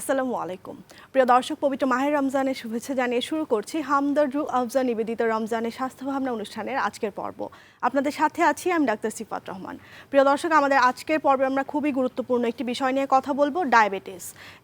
আসসালামু আলাইকুম। প্রিয় দর্শক, পবিত্র মাহে রমজানের শুভেচ্ছা জানিয়ে শুরু করছি হামদর্দ রুহ আফজা নিবেদিত রমজানের স্বাস্থ্য ভাবনা অনুষ্ঠানের আজকের পর্ব। আপনাদের সাথে আছি আমি ডাক্তার সিফাত রহমান। প্রিয় দর্শক, আমাদের আজকের পর্বে আমরা খুবই গুরুত্বপূর্ণ একটি বিষয় নিয়ে কথা বলবো,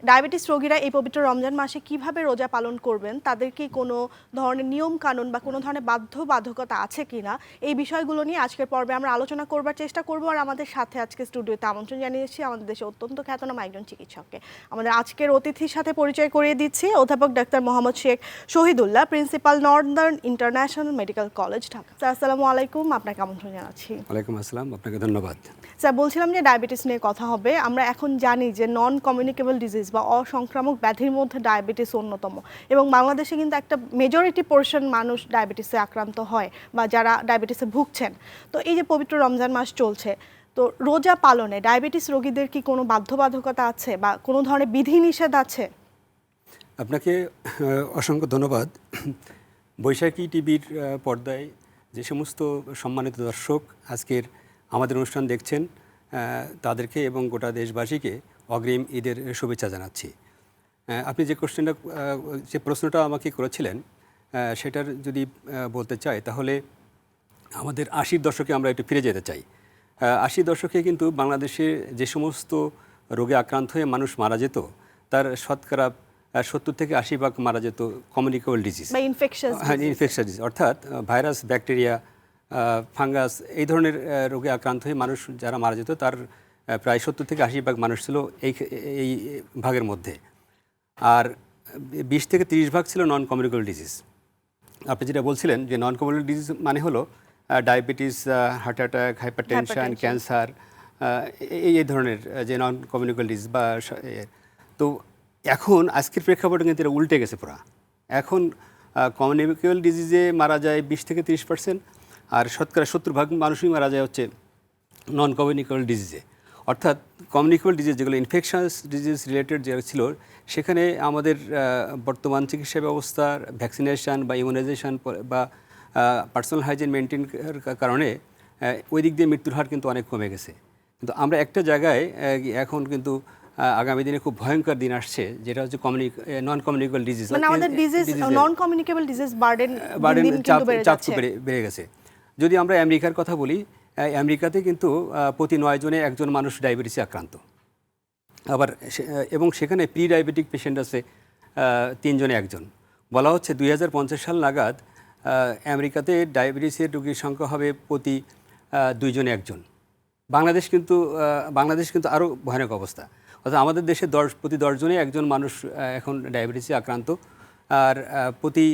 ডায়াবেটিস রোগীরা এই পবিত্র রমজান মাসে কিভাবে রোজা পালন করবেন, তাদের কি কোনো ধরনের নিয়ম কানুন বা কোনো ধরনের বাধ্যবাধকতা আছে কিনা, এই বিষয়গুলো নিয়ে আজকের পর্বে আমরা আলোচনা করবার চেষ্টা করব। আর আমাদের সাথে আজকে স্টুডিওতে আমন্ত্রণ জানিয়েছি আমাদের দেশে অত্যন্ত খ্যাতনামা একজন চিকিৎসককে। আমাদের আজকের অতিথির সাথে পরিচয় করিয়ে দিচ্ছি অধ্যাপক doctor Mohammad Sheikh Shahidullah, principal Northern international medical college, Dhaka. Sir আসসালামু আলাইকুম, আপনাকে আমন্ত্রণ জানাচ্ছি। ওয়ালাইকুম আসসালাম, আপনাকে ধন্যবাদ। স্যার, বলছিলাম যে ডায়াবেটিস নিয়ে কথা হবে। আমরা এখন জানি যে নন কমিউনিকেবল ডিজিজ বা অসংক্রামক ব্যাধির মধ্যে ডায়াবেটিস অন্যতম, এবং বাংলাদেশে কিন্তু একটা মেজরিটি পোর্শন মানুষ ডায়াবেটিসে আক্রান্ত হয় বা যারা ডায়াবেটিসে ভুগছেন। তো এই যে পবিত্র রমজান মাস চলছে, তো রোজা পালনে ডায়াবেটিস রোগীদের কি কোনো বাধ্যবাধকতা আছে বা কোনো ধরনের বিধিনিষেধ আছে? আপনাকে অসংখ্য ধন্যবাদ। বৈশাখী টিভির পর্দায় যে সমস্ত সম্মানিত দর্শক আজকের আমাদের অনুষ্ঠান দেখছেন, তাদেরকে এবং গোটা দেশবাসীকে অগ্রিম ঈদের শুভেচ্ছা জানাচ্ছি। আপনি যে প্রশ্নটা আমাকে করেছিলেন, সেটার যদি বলতে চাই, তাহলে আমাদের 80-র দশকে আমরা একটু ফিরে যেতে চাই। 80-র দশকে কিন্তু বাংলাদেশে যে সমস্ত রোগে আক্রান্ত হয়ে মানুষ মারা যেত, তার শতকরা 70 থেকে 80% মারা যেত কমিউনিকেবল ডিজিজ, ইনফেকশাস ডিজিজ, অর্থাৎ ভাইরাস, ব্যাকটেরিয়া, ফাঙ্গাস, এই ধরনের রোগে আক্রান্ত হয়ে মানুষ যারা মারা যেত তার প্রায় 70 থেকে 80% মানুষ ছিল এই ভাগের মধ্যে। আর 20 থেকে 30% ছিল নন কমিউনিকেবল ডিজিজ। আপনি যেটা বলছিলেন যে নন কমিউনিকেবল ডিজিজ মানে হলো diabetes, heart attack, hypertension, cancer, এই ধরনের যে নন কমিউনিকেবল ডিজিজ বা তো এখন আজকের প্রেক্ষাপটে কিন্তু এটা উল্টে গেছে পুরা। এখন কমিউনিকেবল ডিজিজে মারা যায় 20 থেকে 30%, আর শতকরা 70% মানুষই মারা যায় হচ্ছে নন কমিউনিকেবল ডিজিজে। অর্থাৎ কমিউনিকেবল ডিজিজ যেগুলো ইনফেকশাস ডিজিজ রিলেটেড যে ছিল, সেখানে আমাদের বর্তমান চিকিৎসা ব্যবস্থার ভ্যাকসিনেশন বা ইমিউনাইজেশন বা পার্সোনাল হাইজিন মেনটেনের কারণে ওই দিক দিয়ে মৃত্যুর হার কিন্তু অনেক কমে গেছে। কিন্তু আমরা একটা জায়গায় এখন কিন্তু আগামী দিনে খুব ভয়ঙ্কর দিন আসছে, যেটা হচ্ছে নন কমিউনিকেবল ডিজিজ, মানে আমাদের নন কমিউনিকেবল ডিজিজ বার্ডেন চাপ বেড়ে গেছে। যদি আমরা আমেরিকার কথা বলি, আমেরিকাতে কিন্তু প্রতি 9 জনে একজন মানুষ ডায়াবেটিসে আক্রান্ত। আবার এবং সেখানে প্রি ডায়াবেটিক পেশেন্ট আছে 3 জনে একজন। বলা হচ্ছে 2050 সাল নাগাদ আমেরিকাতে ডায়াবেটিসের রোগীর সংখ্যা হবে প্রতি 2 জনে একজন। বাংলাদেশ কিন্তু আরও ভয়ানক অবস্থা। অর্থাৎ আমাদের দেশে প্রতি 10 জনে একজন মানুষ এখন ডায়াবেটিসে আক্রান্ত, আর প্রতি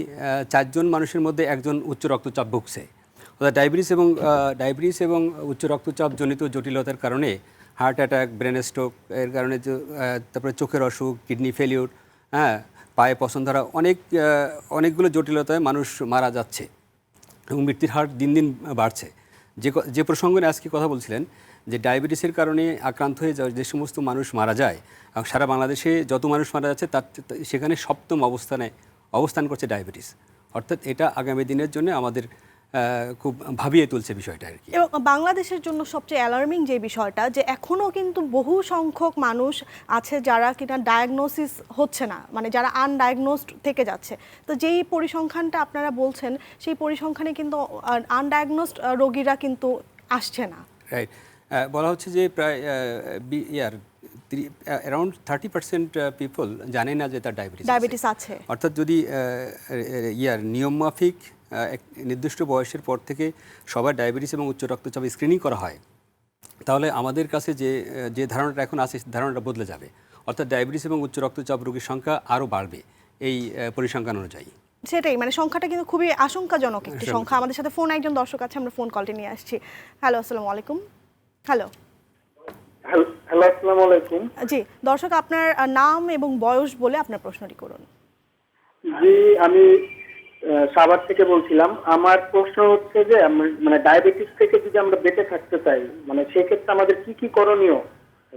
4 জন মানুষের মধ্যে একজন উচ্চ রক্তচাপ ভুগছে। অর্থাৎ ডায়াবেটিস এবং উচ্চ রক্তচাপ জনিত জটিলতার কারণে হার্ট অ্যাটাক, ব্রেন স্ট্রোক এর কারণে, তারপরে চোখের অসুখ, কিডনি ফেলিউর, পায়ে পছন্দ ধরা, অনেকগুলো জটিলতায় মানুষ মারা যাচ্ছে এবং মৃত্যুর হার দিন দিন বাড়ছে। যে প্রসঙ্গে আজকে কথা বলছিলেন, যে ডায়াবেটিসের কারণে আক্রান্ত হয়ে যে সমস্ত মানুষ মারা যায়, এবং সারা বাংলাদেশে যত মানুষ মারা যাচ্ছে তার সেখানে 7ম অবস্থান করছে ডায়াবেটিস। অর্থাৎ এটা আগামী দিনের জন্য আমাদের খুব ভাবিয়ে তুলছে বিষয়টা আর কি। এবং বাংলাদেশের জন্য সবচেয়ে অ্যালার্মিং যে বিষয়টা, যে এখনও কিন্তু বহু সংখ্যক মানুষ আছে যারা কিনা ডায়াগনোসিস হচ্ছে না, মানে যারা আনডায়াগনোসড থেকে যাচ্ছে। তো যেই পরিসংখ্যানটা আপনারা বলছেন, সেই পরিসংখ্যানে কিন্তু আনডায়াগনোসড রোগীরা কিন্তু আসছে না। রাইট। বলা হচ্ছে যে প্রায় অ্যারাউন্ড 30% পিপল জানে না যে তার ডায়াবেটিস আছে। অর্থাৎ যদি নিয়ম মাফিক এক নির্দিষ্ট বয়সের পর থেকে সবার ডায়াবেটিস এবং উচ্চ রক্তচাপ স্ক্রিনিং করা হয়, তাহলে আমাদের কাছে যে ধারণাটা এখন আছে, ধারণাটা বদলে যাবে। অর্থাৎ ডায়াবেটিস এবং উচ্চ রক্তচাপ রোগীর সংখ্যা আরও বাড়বে এই পরিসংখ্যান অনুযায়ী। সেটাই, মানে সংখ্যাটা কিন্তু খুবই আশঙ্কাজনক একটি সংখ্যা। আমাদের সাথে ফোন একজন দর্শক আছে, আমরা ফোন কলটি নিয়ে আসছি। হ্যালো, আসসালামু আলাইকুম। হ্যালো, আসসালামু আলাইকুম। জি দর্শক, আপনার নাম এবং বয়স বলে আপনার প্রশ্নটি করুন। জি, আমি সাভার থেকে বলছিলাম। আমার প্রশ্ন হচ্ছে যে মানে ডায়াবেটিস থেকে যদি আমরা বেঁচে থাকতে চাই, মানে সেক্ষেত্রে আমাদের কি কি করণীয়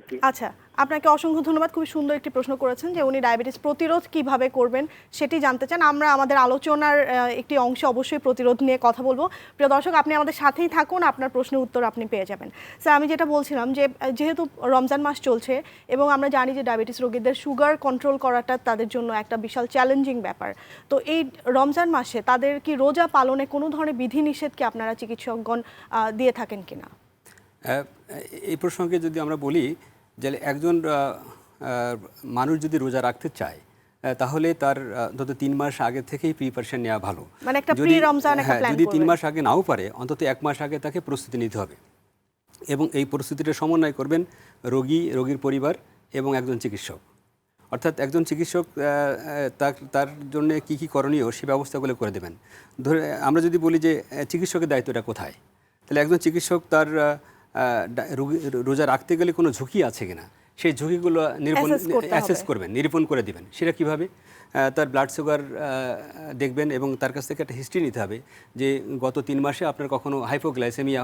ওকে। আচ্ছা, আপনাকে অসংখ্য ধন্যবাদ। খুবই সুন্দর একটি প্রশ্ন করেছেন যে উনি ডায়াবেটিস প্রতিরোধ কিভাবে করবেন সেটি জানতে চান। আমরা আমাদের আলোচনার একটি অংশে অবশ্যই প্রতিরোধ নিয়ে কথা বলবো। প্রিয় দর্শক, আপনি আমাদের সাথেই থাকুন, আপনার প্রশ্নের উত্তর আপনি পেয়ে যাবেন। স্যার, আমি যেটা বলছিলাম যে যেহেতু রমজান মাস চলছে এবং আমরা জানি যে ডায়াবেটিস রোগীদের সুগার কন্ট্রোল করাটা তাদের জন্য একটা বিশাল চ্যালেঞ্জিং ব্যাপার। তো এই রমজান মাসে তাদের কি রোজা পালনে কোনো ধরনের বিধিনিষেধ কি আপনারা চিকিৎসকগণ দিয়ে থাকেন কিনা? এই প্রসঙ্গে যদি আমরা বলি যে একজন মানুষ যদি রোজা রাখতে চায় তাহলে তার অন্তত 3 মাস আগে থেকেই প্রিপারেশন নেওয়া ভালো। মানে একটা প্রি রমজান একটা প্ল্যান যদি করবে। 3 মাস আগে নাও পারে অন্তত 1 মাস আগে তাকে প্রস্তুতি নিতে হবে এবং এই প্রস্তুতিটা সমন্বয় করবেন রোগীর পরিবার এবং একজন চিকিৎসক। অর্থাৎ একজন চিকিৎসক তার জন্য কি কি করণীয় সে ব্যবস্থাগুলো করে দেবেন। ধরে আমরা যদি বলি যে চিকিৎসকের দায়িত্বটা কোথায়, তাহলে একজন চিকিৎসক তার রোজা রাখতে গেলে কোনো ঝুঁকি আছে কিনা সেই ঝুঁকিগুলো অ্যাসেস করবেন, নিরূপণ করে দিবেন। সেটা কিভাবে? তার ব্লাড সুগার দেখবেন এবং তার কাছ থেকে একটা হিস্ট্রি নিতে হবে যে গত 3 মাসে আপনার কখনো হাইপোগ্লাইসেমিয়া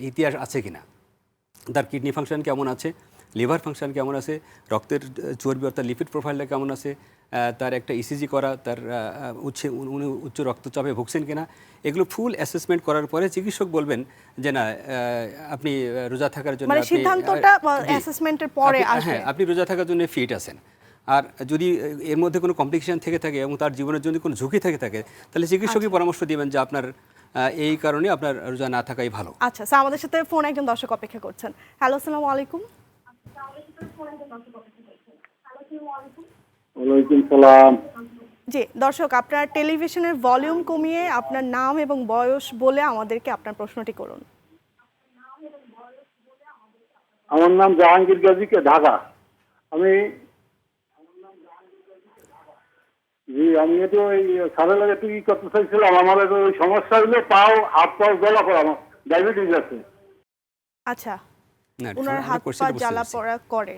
ইতিহাস আছে কিনা, তার কিডনি ফাংশন কেমন আছে, লিভার ফাংশন কেমন আছে, রক্তের চর্বি অর্থাৎ লিপিড প্রোফাইলটা কেমন আছে, তার একটা ইসিজি করা, তার উনি উচ্চ রক্তচাপে ভুগছেন কিনা, এগুলো ফুল অ্যাসেসমেন্ট করার পরে চিকিৎসক বলবেন যে না আপনি রোজা থাকার জন্য মানে সিদ্ধান্তটা অ্যাসেসমেন্টের পরে আসবে। হ্যাঁ, আপনি রোজা থাকার জন্য ফিট আছেন। আর যদি এর মধ্যে কোনো কমপ্লিকেশন থেকে থাকে এবং তার জীবনের জন্য কোনো ঝুঁকি থেকে থাকে তাহলে চিকিৎসকই পরামর্শ দিবেন যে আপনার এই কারণে আপনার রোজা না থাকাই ভালো। আচ্ছা স্যার, আমাদের সাথে ফোন একজন দর্শক অপেক্ষা করছেন। হ্যালো, আসসালামু আলাইকুম। ওয়ালাইকুম সালাম। জি দর্শক, আপনার টেলিভিশনের ভলিউম কমিয়ে আপনার নাম এবং বয়স বলে আমাদেরকে আপনার প্রশ্নটি করুন। আমার নাম জাহাঙ্গীর গাজী, ঢাকা। আমি আমি একটু ওই সারের লাগে একটু করতে চাইছিলাম। আমার একটু ওই সমস্যা হইলে হাত পা জ্বালা পড়া, আমার ডায়াবেটিস আছে। আচ্ছা, না, ওনার আমরা হাত পা কোশ্চেনটা বুঝতে জ্বালা পেরেছি। পড়া করে।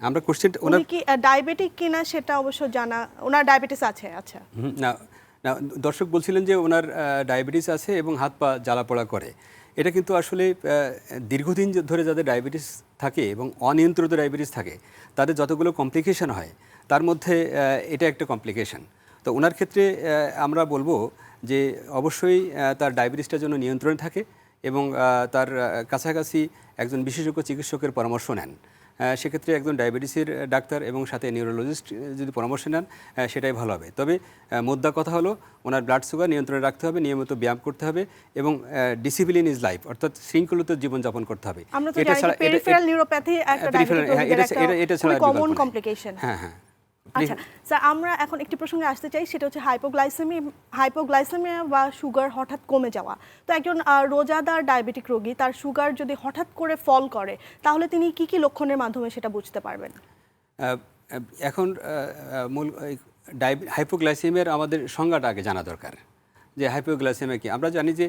আমরা কোশ্চেন উনি কি ডায়াবেটিক কিনা সেটা অবশ্য জানা, ওনার ডায়াবেটিস আছে। আচ্ছা, না না, দর্শক বলছিলেন যে ওনার ডায়াবেটিস আছে এবং হাত পা জ্বালাপোড়া করে। এটা কিন্তু আসলে দীর্ঘদিন ধরে যাদের ডায়াবেটিস থাকে এবং অনিয়ন্ত্রিত ডায়াবেটিস থাকে তাদের যতগুলো কমপ্লিকেশন হয় তার মধ্যে এটা একটা কমপ্লিকেশন। তো ওনার ক্ষেত্রে আমরা বলবো যে অবশ্যই তার ডায়াবেটিসটার জন্য নিয়ন্ত্রণে থাকে এবং তার কাছাকাছি একজন বিশেষজ্ঞ চিকিৎসকের পরামর্শ নেন। সেক্ষেত্রে একজন ডায়াবেটিসের ডাক্তার এবং সাথে নিউরোলজিস্ট যদি পরামর্শ নেন সেটাই ভালো হবে। তবে মোদ্দা কথা হলো ওনার ব্লাড সুগার নিয়ন্ত্রণে রাখতে হবে, নিয়মিত ব্যায়াম করতে হবে এবং ডিসিপ্লিন ইজ লাইফ অর্থাৎ শৃঙ্খলিত জীবনযাপন করতে হবে। আমরা তো জানি যে পেরিফেরাল নিউরোপ্যাথি একটা এটা ছাড়া কমন কমপ্লিকেশন। হ্যাঁ। আচ্ছা স্যার, আমরা এখন একটি প্রসঙ্গে আসতে চাই, সেটা হচ্ছে হাইপোগ্লাইসেমিয়া বা সুগার হঠাৎ কমে যাওয়া। তো একজন রোজাদার ডায়াবেটিক রোগী তার সুগার যদি হঠাৎ করে ফল করে তাহলে তিনি কি কি লক্ষণের মাধ্যমে সেটা বুঝতে পারবেন? এখন মূল হাইপোগ্লাইসেমিয়ার আমাদের সংজ্ঞাটা আগে জানা দরকার যে হাইপোগ্লাইসেমিয়া কি। আমরা জানি যে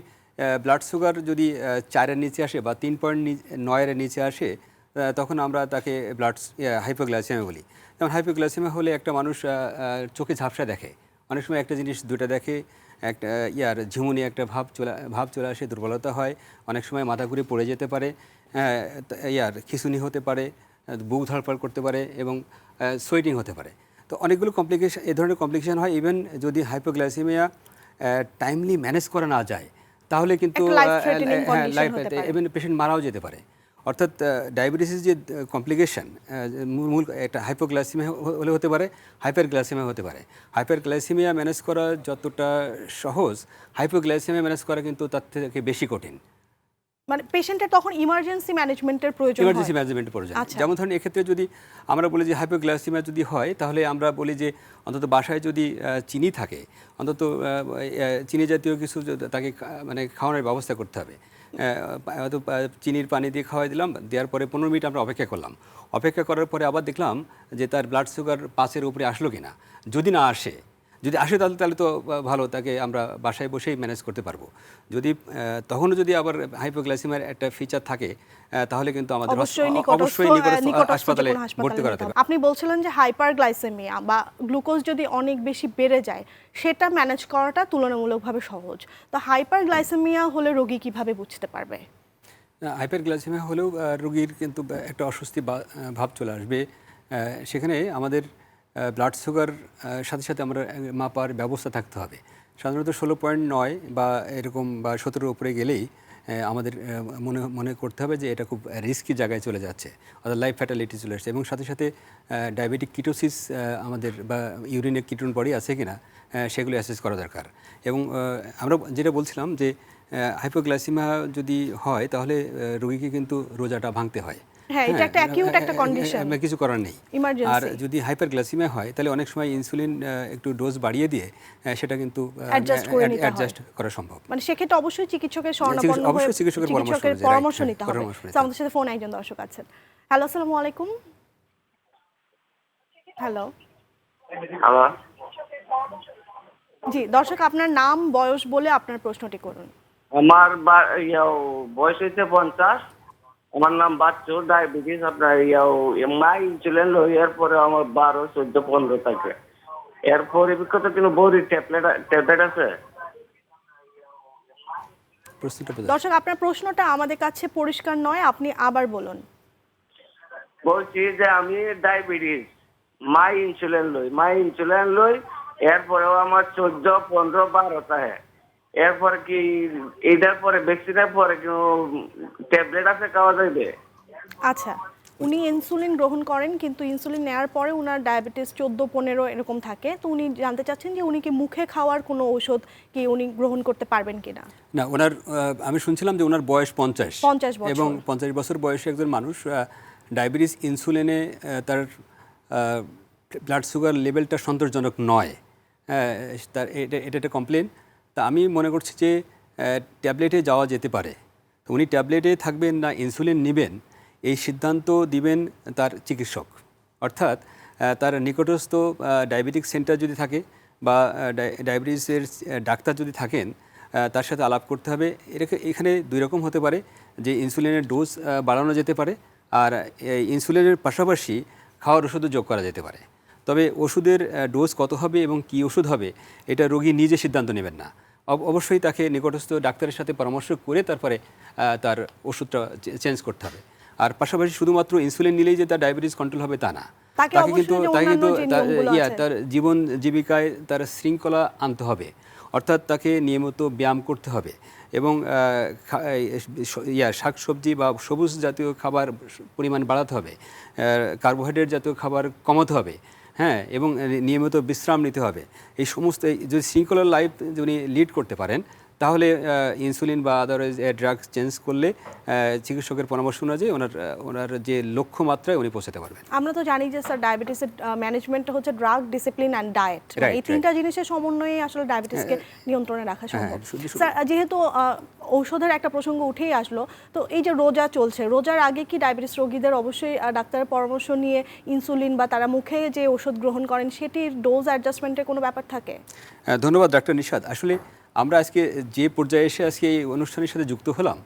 ব্লাড সুগার যদি 4-এর নিচে আসে বা 3.9-এর নিচে আসে তখন আমরা তাকে হাইপোগ্লাইসেমিয়া বলি। যেমন হাইপোগ্লাইসেমিয়া হলে একটা মানুষ চোখে ঝাপসা দেখে, অনেক সময় একটা জিনিস দুটো দেখে, একটা ঝিমুনি একটা ভাব চলে আসে, দুর্বলতা হয়, অনেক সময় মাথা ঘুরে পড়ে যেতে পারে, খিঁচুনি হতে পারে, বুক ধড়ফড় করতে পারে এবং সোয়েটিং হতে পারে। তো অনেকগুলো কমপ্লিকেশন, এই ধরনের কমপ্লিকেশন হয়। ইভেন যদি হাইপোগ্লাইসেমিয়া টাইমলি ম্যানেজ করা না যায় তাহলে কিন্তু ইভেন পেশেন্ট মারাও যেতে পারে। অর্থাৎ ডায়াবেটিসের যে কমপ্লিকেশন মূল একটা হাইপোগ্লাইসেমিয়া হলে হতে পারে, হাইপারগ্লাইসেমিয়া হতে পারে। হাইপারগ্লাইসেমিয়া ম্যানেজ করা যতটা সহজ, হাইপোগ্লাইসেমিয়া ম্যানেজ করা কিন্তু তার থেকে বেশি কঠিন। মানে পেশেন্টের তখন ইমার্জেন্সি ম্যানেজমেন্টের প্রয়োজন হয়। ইমার্জেন্সি ম্যানেজমেন্টের প্রয়োজন। যেমন ধরুন এক্ষেত্রে যদি আমরা বলি যে হাইপোগ্লাইসেমিয়া যদি হয় তাহলে আমরা বলি যে অন্তত বাসায় যদি চিনি থাকে অন্তত চিনি জাতীয় কিছু তাকে মানে খাওয়ানোর ব্যবস্থা করতে হবে। হয়তো চিনির পানি দিয়ে খাওয়াই দিলাম, দেওয়ার পরে 15 মিনিট আমরা অপেক্ষা করলাম। অপেক্ষা করার পরে আবার দেখলাম যে তার ব্লাড সুগার 5-এর উপরে আসলো কিনা। যদি আসে তাহলে তো ভালো, তাকে আমরা বাসায় বসেই ম্যানেজ করতে পারবো। যদি তখনও যদি আবার হাইপোগ্লাইসেমিয়ার একটা ফিচার থাকে তাহলে কিন্তু আমাদের অবশ্যই নিকটস্থ হাসপাতালে ভর্তি করাতে হবে। আপনি বলছিলেন যে হাইপারগ্লাইসেমিয়া বা গ্লুকোজ যদি অনেক বেশি বেড়ে যায় সেটা ম্যানেজ করাটা তুলনামূলকভাবে সহজ। তো হাইপারগ্লাইসেমিয়া হলে রোগী কিভাবে বুঝতে পারবে? হাইপারগ্লাইসেমিয়া হলেও রোগীর কিন্তু একটা অস্বস্তি ভাব চলে আসবে। সেখানে আমাদের ব্লাড সুগার সাথে সাথে আমরা মাপার ব্যবস্থা থাকতে হবে। সাধারণত 16.9 বা এরকম বা 17 উপরে গেলেই আমাদের মনে করতে হবে যে এটা খুব রিস্কি জায়গায় চলে যাচ্ছে, অর্থাৎ লাইফ ফ্যাটালিটি চলে আসছে। এবং সাথে সাথে ডায়াবেটিক কিটোসিস আমাদের বা ইউরিনের কিটোন বডি আছে কিনা সেগুলো অ্যাসেস করা দরকার। এবং আমরা যেটা বলছিলাম যে হাইপোগ্লাইসেমিয়া যদি হয় তাহলে রোগীকে কিন্তু রোজাটা ভাঙতে হয়। হ্যাঁ, এটা একটা অ্যাকিউট একটা কন্ডিশন, কিছু করার নেই। আর যদি হাইপারগ্লাইসেমিয়া হয় তাহলে অনেক সময় ইনসুলিন একটু ডোজ বাড়িয়ে দিয়ে সেটা কিন্তু অ্যাডজাস্ট করা সম্ভব। মানে সেক্ষেত্রে অবশ্যই চিকিৎসকের শরণাপন্ন হয়ে অবশ্যই চিকিৎসকের পরামর্শ নিতে হবে। আমাদের সাথে ফোন একজন দর্শক আছেন। হ্যালো, আসসালামু আলাইকুম। হ্যালো, জি দর্শক, আপনার নাম বয়স বলে আপনার প্রশ্নটি করুন। আমার বয়স হচ্ছে 50। আমার নাম বাচ্চু, ডায়াবেটিস। আপনার মাই ইনসুলিন লই, এরপরে আমার 12, 14, 15 থাকে। এরপরে বিখ্যাত কোনো বড়ি ট্যাবলেট আছে? দর্শক, আপনার প্রশ্নটা আমাদের কাছে পরিষ্কার নয়, আপনি আবার বলুন। বলছি যে আমি ডায়াবেটিস, মাই ইনসুলিন লই, এরপরেও আমার 14, 15, 12 থাকে। এরপরে কি এটার পরে ভ্যাকসিনের পরে কোনো ট্যাবলেট আছে খাওয়া যাবে? আচ্ছা, উনি ইনসুলিন গ্রহণ করেন, কিন্তু ইনসুলিন নেওয়ার পরে উনার ডায়াবেটিস 14, 15 এরকম থাকে। তো উনি জানতে চাচ্ছেন যে উনি কি মুখে খাওয়ার কোনো ঔষধ কি উনি গ্রহণ করতে পারবেন কিনা। না, ওনার আমি শুনছিলাম যে ওনার বয়স 50 বছর, এবং 50 বছর বয়সী একজন মানুষ ডায়াবেটিস ইনসুলিনে তার ব্লাড সুগার লেভেলটা সন্তোষজনক নয়। তার এটা একটা কমপ্লেন। তা আমি মনে করছি যে ট্যাবলেটে যাওয়া যেতে পারে। তো উনি ট্যাবলেটে থাকবেন না ইনসুলিন নেবেন, এই সিদ্ধান্ত দিবেন তার চিকিৎসক। অর্থাৎ তার নিকটস্থ ডায়াবেটিক সেন্টার যদি থাকে বা ডায়াবেটিসের ডাক্তার যদি থাকেন, তার সাথে আলাপ করতে হবে। এখানে দুই রকম হতে পারে, যে ইনসুলিনের ডোজ বাড়ানো যেতে পারে, আর ইনসুলিনের পাশাপাশি খাওয়ার ওষুধও যোগ করা যেতে পারে। তবে ওষুধের ডোজ কত হবে এবং কী ওষুধ হবে এটা রোগী নিজে সিদ্ধান্ত নেবেন না। অবশ্যই তাকে নিকটস্থ ডাক্তারের সাথে পরামর্শ করে তারপরে তার ওষুধটা চেঞ্জ করতে হবে। আর পাশাপাশি শুধুমাত্র ইনসুলিন নিলেই যে তার ডায়াবেটিস কন্ট্রোল হবে তা না। তাকে কিন্তু তার জীবন জীবিকায় তার শৃঙ্খলা আনতে হবে। অর্থাৎ তাকে নিয়মিত ব্যায়াম করতে হবে এবং শাকসবজি বা সবুজ জাতীয় খাবার পরিমাণ বাড়াতে হবে, কার্বোহাইড্রেট জাতীয় খাবার কমাতে হবে, হ্যাঁ, এবং নিয়মিত বিশ্রাম নিতে হবে। এই সমস্ত যদি শৃঙ্খলার লাইফ উনি লিড করতে পারেন তাহলে ইনসুলিন বা আদারওয়াইজ ড্রাগস চেঞ্জ করলে চিকিৎসকের পরামর্শ অনুযায়ী ওনার যে লক্ষ্য মাত্রায় উনি পৌঁছাতে পারবেন। আমরা তো জানি যে স্যার ডায়াবেটিসের ম্যানেজমেন্টটা হচ্ছে ড্রাগ, ডিসিপ্লিন অ্যান্ড ডায়েট। এই তিনটা জিনিসের সমন্বয়ে আসলে ডায়াবেটিসকে নিয়ন্ত্রণে রাখা সম্ভব। স্যার, যেহেতু ঔষধের একটা প্রসঙ্গ উঠেই আসলো, তো এই যে রোজা চলছে, রোজার আগে কি ডায়াবেটিস রোগীদের অবশ্যই ডাক্তারের পরামর্শ নিয়ে ইনসুলিন বা তারা মুখে যে ওষুধ গ্রহণ করেন সেটির ডোজ অ্যাডজাস্টমেন্টের কোনো ব্যাপার থাকে? ধন্যবাদ ডাক্তার নিশাদ। আসলে আমরা আজকে যে পর্যায়ে এসে আজকে এই অনুষ্ঠানের সাথে যুক্ত হলাম,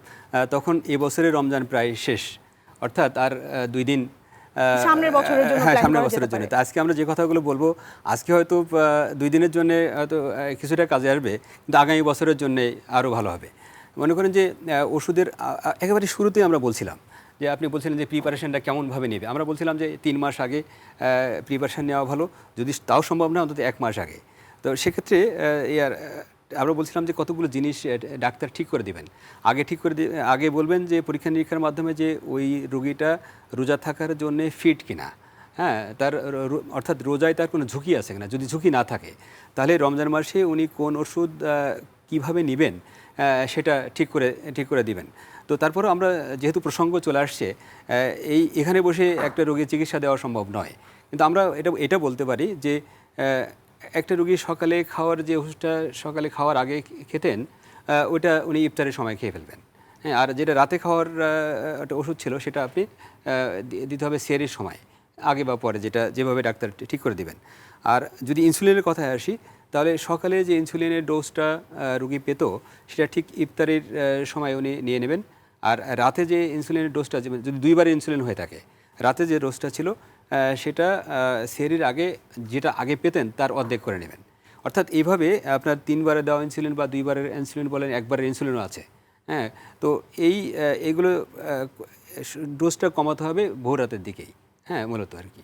তখন এবছরের রমজান প্রায় শেষ, অর্থাৎ আর 2 দিন সামনের বছরের জন্য। হ্যাঁ, সামনের বছরের জন্য। তো আজকে আমরা যে কথাগুলো বলবো, আজকে হয়তো 2 দিনের জন্য হয়তো কিছুটা কাজে আসবে, কিন্তু আগামী বছরের জন্য আরও ভালো হবে। মনে করেন যে ওষুধের একেবারে শুরুতেই আমরা বলছিলাম যে আপনি বলছিলেন যে প্রিপারেশনটা কেমনভাবে নেবে। আমরা বলছিলাম যে 3 মাস আগে প্রিপারেশন নেওয়া ভালো, যদি তাও সম্ভব না অন্তত 1 মাস আগে। তো সেক্ষেত্রে আমরা বলছিলাম যে কতগুলো জিনিস ডাক্তার ঠিক করে দিবেন। আগে বলবেন যে পরীক্ষা নিরীক্ষার মাধ্যমে যে ওই রোগীটা রোজা থাকার জন্য ফিট কিনা, হ্যাঁ, তার অর্থাৎ রোজায় তার কোনো ঝুঁকি আছে কিনা। যদি ঝুঁকি না থাকে তাহলে রমজান মাসে উনি কোন ওষুধ কিভাবে নেবেন সেটা ঠিক করে দিবেন। তো তারপরে আমরা যেহেতু প্রসঙ্গ চলে আসছে, এখানে বসে একটা রোগীর চিকিৎসা দেওয়া সম্ভব নয়, কিন্তু আমরা এটা বলতে পারি যে একটা রোগী সকালে খাওয়ার যে ওষুধটা সকালে খাওয়ার আগে খেতেন, ওইটা উনি ইফতারের সময় খেয়ে ফেলবেন, হ্যাঁ। আর যেটা রাতে খাওয়ার একটা ওষুধ ছিল সেটা আপনি দিতে হবে সেহরির সময়, আগে বা পরে, যেভাবে ডাক্তার ঠিক করে দিবেন। আর যদি ইনসুলিনের কথায় আসি, তাহলে সকালে যে ইনসুলিনের ডোজটা রোগী পেত সেটা ঠিক ইফতারের সময় উনি নিয়ে নেবেন। আর রাতে যে ইনসুলিনের ডোজটা, যদি 2 বার ইনসুলিন হয়ে থাকে, রাতে যে ডোজটা ছিল সেটা সেহরির আগে যেটা আগে পেতেন তার অর্ধেক করে নেবেন। অর্থাৎ এইভাবে আপনার 3 বারে দেওয়া ইনসুলিন বা 2 বারের ইনসুলিন বলেন, 1 বারের ইনসুলিনও আছে, হ্যাঁ, তো এইগুলো ডোজটা কমাতে হবে ভোর রাতের দিকেই, হ্যাঁ, মূলত আর কি।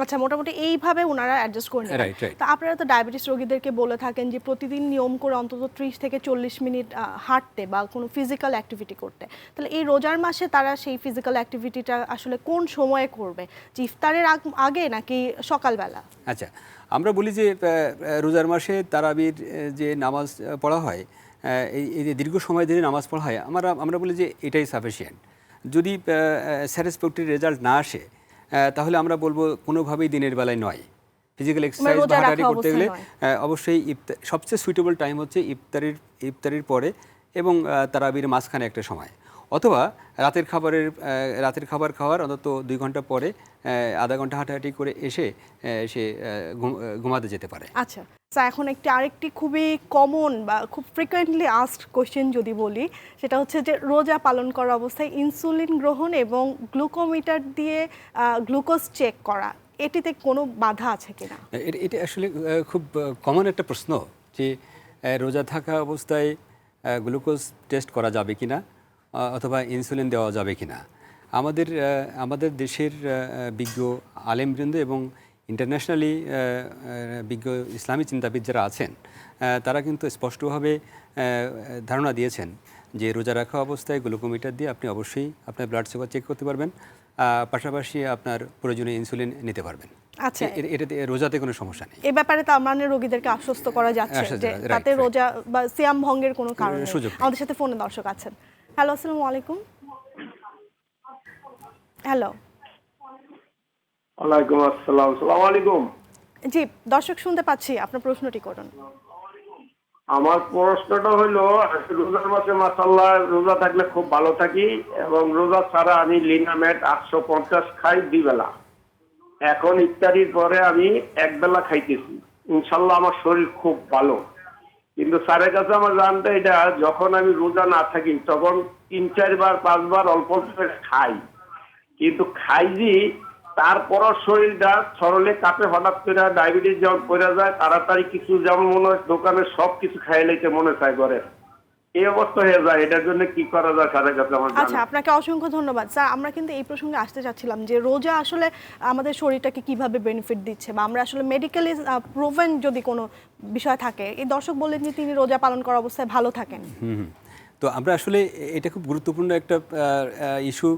আচ্ছা, মোটামুটি এইভাবে ওনারা অ্যাডজাস্ট করে নেন। রাইট। তো আপনারা তো ডায়াবেটিস রোগীদেরকে বলে থাকেন যে প্রতিদিন নিয়ম করে অন্তত 30 থেকে 40 মিনিট হাঁটতে বা কোনো ফিজিক্যাল অ্যাক্টিভিটি করতে। তাহলে এই রোজার মাসে তারা সেই ফিজিক্যাল অ্যাক্টিভিটিটা আসলে কোন সময়ে করবে, যে ইফতারের আগে নাকি সকালবেলা? আচ্ছা, আমরা বলি যে রোজার মাসে তারাবির যে নামাজ পড়া হয়, এই যে দীর্ঘ সময় ধরে নামাজ পড়া হয়, আমরা বলি যে এটাই সাফিসিয়েন্ট। যদি স্যাটিসফ্যাক্টরি রেজাল্ট না আসে তাহলে আমরা বলবো কোনোভাবেই দিনের বেলায় নয়। ফিজিক্যাল এক্সারসাইজ বা হাঁটাহাঁটি করতে গেলে অবশ্যই সবচেয়ে সুইটেবল টাইম হচ্ছে ইফতারির পরে এবং তারাবির মাঝখানে একটা সময়, অথবা রাতের খাবার খাওয়ার অন্তত 2 ঘন্টা পরে আধা ঘন্টা হাঁটাহাঁটি করে এসে সে ঘুমাতে যেতে পারে। আচ্ছা স্যার, এখন আরেকটি খুবই কমন বা খুব ফ্রিকোয়েন্টলি আস্কড কোশ্চেন যদি বলি, সেটা হচ্ছে যে রোজা পালন করা অবস্থায় ইনসুলিন গ্রহণ এবং গ্লুকোমিটার দিয়ে গ্লুকোজ চেক করা, এটিতে কোনো বাধা আছে কিনা? এটা আসলে খুব কমন একটা প্রশ্ন যে রোজা থাকা অবস্থায় গ্লুকোজ টেস্ট করা যাবে কিনা অথবা ইনসুলিন দেওয়া যাবে কিনা। আমাদের দেশের বিজ্ঞ আলেমবৃন্দ এবং ইন্টারন্যাশনালি বিজ্ঞ ইসলামী চিন্তাবিদ যারা আছেন তারা কিন্তু স্পষ্টভাবে ধারণা দিয়েছেন যে রোজা রাখা অবস্থায় গ্লুকোমিটার দিয়ে আপনি অবশ্যই আপনার ব্লাড সুগার চেক করতে পারবেন, পাশাপাশি আপনার প্রয়োজনীয় ইনসুলিন নিতে পারবেন। আচ্ছা, এটাতে রোজাতে কোনো সমস্যা নেই। এই ব্যাপারে তার মানে রোগীদেরকে আশ্বস্ত করা যাচ্ছে যে তাতে রোজা বা সিয়াম ভঙ্গের কোনো কারণ নেই। আমাদের সাথে ফোনে দর্শক আছেন। হ্যালো, আসসালামু আলাইকুম। হ্যালো। ওয়ালাইকুম আসসালাম। আসসালামু আলাইকুম। জি, দর্শক শুনতে পাচ্ছি, আপনার প্রশ্নটি করুন। আমার প্রশ্নটা হলো, রোজার মাসে মাশাআল্লাহ রোজা থাকলে খুব ভালো থাকি এবং রোজা ছাড়া আমি লিনামেট 850 খাই 2 বেলা। এখন ইফতারির পরে আমি 1 বেলা খাইতেছি, ইনশাল্লাহ আমার শরীর খুব ভালো। কিন্তু স্যারের কাছে আমার জানতে, এটা যখন আমি রোজা না থাকি তখন 3-4 বার 5 বার অল্প অল্প করে খাই, কিন্তু খাই যে তারপরও শরীরটা সরলে কাঁপে, হঠাৎ করে ডায়াবেটিস যেমন পড়ে যায় তাড়াতাড়ি, কিছু যেমন মনে হয় দোকানে সব কিছু খাই লাইতে মনে চায় করে, এই অবস্থা হয়ে যায়। এটার জন্য কি করা যায় স্যারের কাছে আমার জানা। আচ্ছা, আপনাকে অসংখ্য ধন্যবাদ স্যার। আমরা কিন্তু এই প্রসঙ্গে আসতে চাচ্ছিলাম যে রোজা আসলে আমাদের শরীরটাকে কিভাবে বেনিফিট দিচ্ছে, বা আমরা আসলে মেডিকেলি প্রুভেন যদি কোনো বিষয় থাকে। এই দর্শক বললেন যে তিনি রোজা পালন করা অবস্থায় ভালো থাকেন। তো আমরা আসলে এটা খুব গুরুত্বপূর্ণ একটা ইস্যু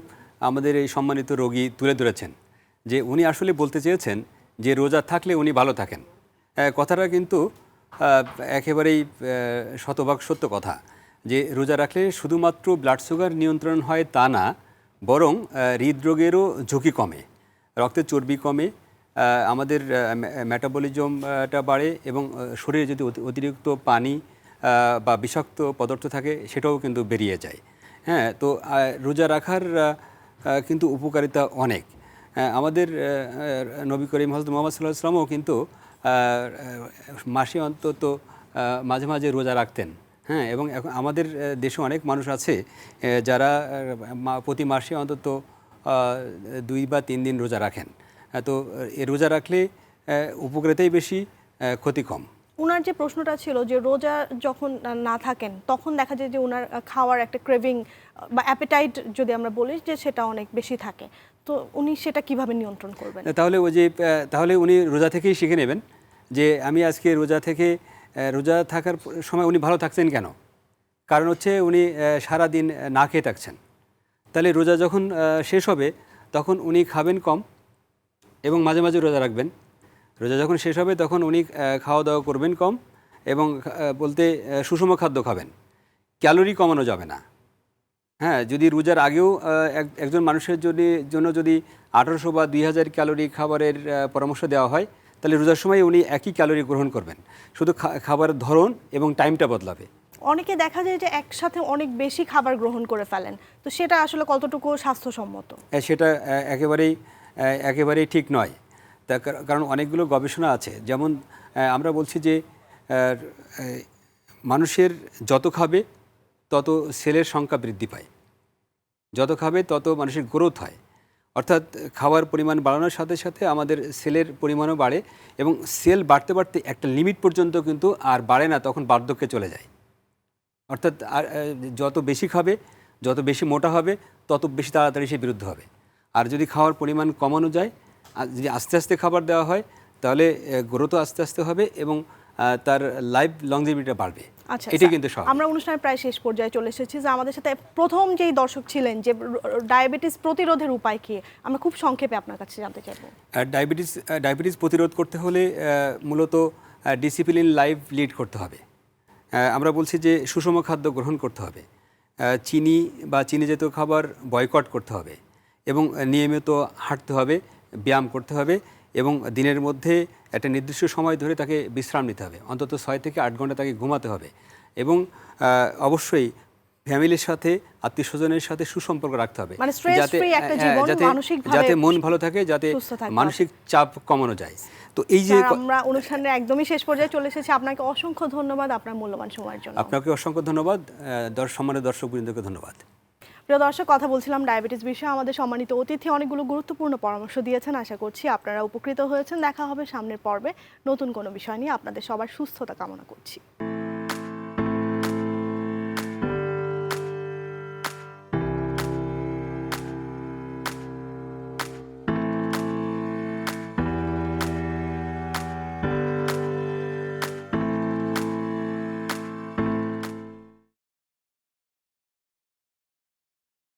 আমাদের এই সম্মানিত রোগী তুলে ধরেছেন, যে উনি আসলে বলতে চেয়েছেন যে রোজা থাকলে উনি ভালো থাকেন। কথাটা কিন্তু একেবারেই শতভাগ সত্য কথা, যে রোজা রাখলে শুধুমাত্র ব্লাড সুগার নিয়ন্ত্রণ হয় তা না, বরং হৃদরোগেরও ঝুঁকি কমে, রক্তের চর্বি কমে, আমাদের মেটাবলিজমটা বাড়ে এবং শরীরে যদি অতিরিক্ত পানি বা বিষাক্ত পদার্থ থাকে সেটাও কিন্তু বেরিয়ে যায়। হ্যাঁ, তো রোজা রাখার কিন্তু উপকারিতা অনেক। আমাদের নবী করিম হযরত মুহাম্মদ সাল্লাল্লাহু আলাইহি ওয়াসাল্লামও কিন্তু মাসে অন্তত মাঝে মাঝে রোজা রাখতেন। হ্যাঁ, এবং এখন আমাদের দেশে অনেক মানুষ আছে যারা প্রতি মাসে অন্তত 2 বা 3 দিন রোজা রাখেন। তো এই রোজা রাখলে উপকারিতাই বেশি, ক্ষতি কম। ওনার যে প্রশ্নটা ছিল যে রোজা যখন না থাকেন তখন দেখা যায় যে ওনার খাওয়ার একটা ক্রেভিং বা অ্যাপেটাইট যদি আমরা বলি যে সেটা অনেক বেশি থাকে, তো উনি সেটা কিভাবে নিয়ন্ত্রণ করবেন? তাহলে উনি রোজা থেকেই শিখে নেবেন যে আমি আজকে রোজা থাকার সময় উনি ভালো থাকছেন কেন। কারণ হচ্ছে উনি সারাদিন না খেয়ে থাকছেন। তাহলে রোজা যখন শেষ হবে তখন উনি খাবেন কম এবং মাঝে মাঝে রোজা রাখবেন। রোজা যখন শেষ হবে তখন উনি খাওয়া দাওয়া করবেন কম এবং বলতে সুষম খাদ্য খাবেন। ক্যালোরি কমানো যাবে না। হ্যাঁ, যদি রোজার আগেও একজন মানুষের জন্য যদি 1800 বা 2000 ক্যালোরি খাবারের পরামর্শ দেওয়া হয়, তাহলে রোজার সময় উনি একই ক্যালোরি গ্রহণ করবেন, শুধু খাবারের ধরন এবং টাইমটা বদলাবে। অনেকে দেখা যায় যে একসাথে অনেক বেশি খাবার গ্রহণ করে ফেলেন, তো সেটা আসলে কতটুকু স্বাস্থ্যসম্মত? সেটা একেবারেই ঠিক নয়। তার কারণ অনেকগুলো গবেষণা আছে, যেমন আমরা বলছি যে মানুষের যত খাবে তত সেলের সংখ্যা বৃদ্ধি পায়, যত খাবে তত মানুষের গ্রোথ হয়। অর্থাৎ খাওয়ার পরিমাণ বাড়ানোর সাথে সাথে আমাদের সেলের পরিমাণও বাড়ে এবং সেল বাড়তে বাড়তে একটা লিমিট পর্যন্ত কিন্তু আর বাড়ে না, তখন বার্ধক্যে চলে যায়। অর্থাৎ যত বেশি খাবে, যত বেশি মোটা হবে, তত বেশি তাড়াতাড়ি সে বিরুদ্ধ হবে। আর যদি খাওয়ার পরিমাণ কমানো যায়, আর যদি আস্তে আস্তে খাবার দেওয়া হয়, তাহলে গ্রোথও আস্তে আস্তে হবে এবং তার লাইফ লংজিভিটিটা বাড়বে। আচ্ছা এটাই কিন্তু সব। আমরা অনুষ্ঠানের প্রায় শেষ পর্যায়ে চলে এসেছি, যে আমাদের সাথে প্রথম যেই দর্শক ছিলেন যে ডায়াবেটিস প্রতিরোধের উপায় কি, আমরা খুব সংক্ষেপে আপনার কাছে জানতে চাইবো। ডায়াবেটিস প্রতিরোধ করতে হলে মূলত ডিসিপ্লিন লাইফ লিড করতে হবে। আমরা বলছি যে সুষম খাদ্য গ্রহণ করতে হবে, চিনি বা চিনি জাতীয় খাবার বয়কট করতে হবে এবং নিয়মিত হাঁটতে হবে, ব্যায়াম করতে হবে এবং দিনের মধ্যে একটা নির্দিষ্ট সময় ধরে তাকে বিশ্রাম নিতে হবে, অন্তত 6 থেকে 8 ঘন্টা তাকে ঘুমাতে হবে এবং অবশ্যই ফ্যামিলির সাথে, আত্মীয় স্বজনের সাথে সুসম্পর্ক রাখতে হবে, মানে স্ট্রেস ফ্রি একটা জীবন, মানসিকভাবে যাতে মন ভালো থাকে, যাতে মানসিক চাপ কমানো যায়। তো এই যে আমরা অনুষ্ঠানের একদমই শেষ পর্যায়ে চলে এসেছি, আপনাকে অসংখ্য ধন্যবাদ আপনার মূল্যবান সময়ের জন্য। আপনাকে অসংখ্য ধন্যবাদ, সম্মানিত দর্শকবৃন্দকে ধন্যবাদ। প্রিয় দর্শক, কথা বলছিলাম ডায়াবেটিস বিষয়ে। আমাদের সম্মানিত অতিথি অনেকগুলো গুরুত্বপূর্ণ পরামর্শ দিয়েছেন, আশা করছি আপনারা উপকৃত হয়েছেন। দেখা হবে সামনের পর্বে নতুন কোনো বিষয় নিয়ে। আপনাদের সবার সুস্থতা কামনা করছি।